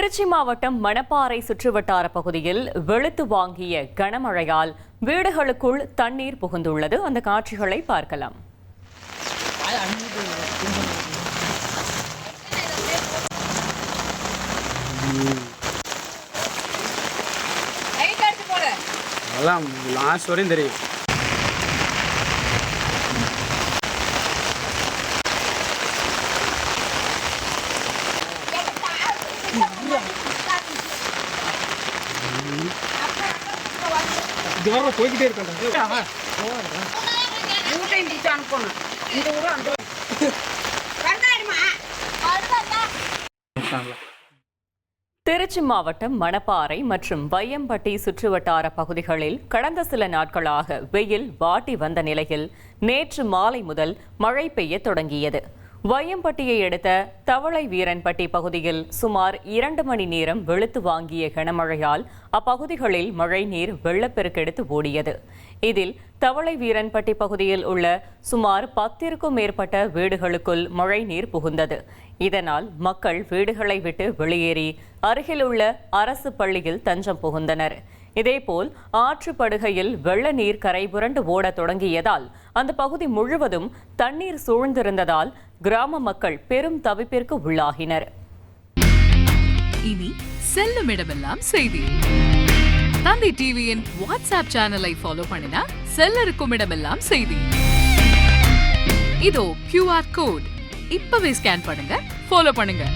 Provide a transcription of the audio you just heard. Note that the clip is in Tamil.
திருச்சி மாவட்டம் மணப்பாறை சுற்றுவட்டார பகுதியில் வெளுத்து வாங்கிய கனமழையால் வீடுகளுக்குள் தண்ணீர் புகுந்துள்ளது. அந்த காட்சிகளை பார்க்கலாம். லாஸ்ட் வரையும் தெரியும். போய்கிட்டே இருக்காங்க. திருச்சி மாவட்டம் மணப்பாறை மற்றும் வையம்பட்டி சுற்றுவட்டார பகுதிகளில் கடந்த சில நாட்களாக வெயில் வாட்டி வந்த நிலையில் நேற்று மாலை முதல் மழை பெய்ய தொடங்கியது. வையம்பட்டியை அடுத்த தவளை வீரன்பட்டி பகுதியில் சுமார் 2 மணி நேரம் வெளுத்து வாங்கிய கனமழையால் அப்பகுதிகளில் மழைநீர் வெள்ளப்பெருக்கெடுத்து ஓடியது. இதில் தவளை வீரன்பட்டி பகுதியில் உள்ள சுமார் 10க்கும் மேற்பட்ட வீடுகளுக்குள் மழைநீர் புகுந்தது. இதனால் மக்கள் வீடுகளை விட்டு வெளியேறி அருகிலுள்ள அரசு பள்ளியில் தஞ்சம் புகுந்தனர். இதேபோல் ஆற்றுப்படுகையில் வெள்ள நீர் கரைபுரண்டு ஓட தொடங்கியதால் அந்த பகுதி முழுவதும் தண்ணீர் சூழ்ந்திருந்ததால் கிராம மக்கள் பெரும் தவிப்பிற்கு உள்ளாகினர். இனி செல்லும் இடமெல்லாம் செய்தி. தந்தை டிவியின் வாட்ஸ்அப் சேனலை ஃபாலோ பண்ணினா செல்லருக்கும் இடமெல்லாம் செய்தி. இதோ QR கோட் இப்பவே ஸ்கேன் பண்ணுங்க, ஃபாலோ பண்ணுங்க.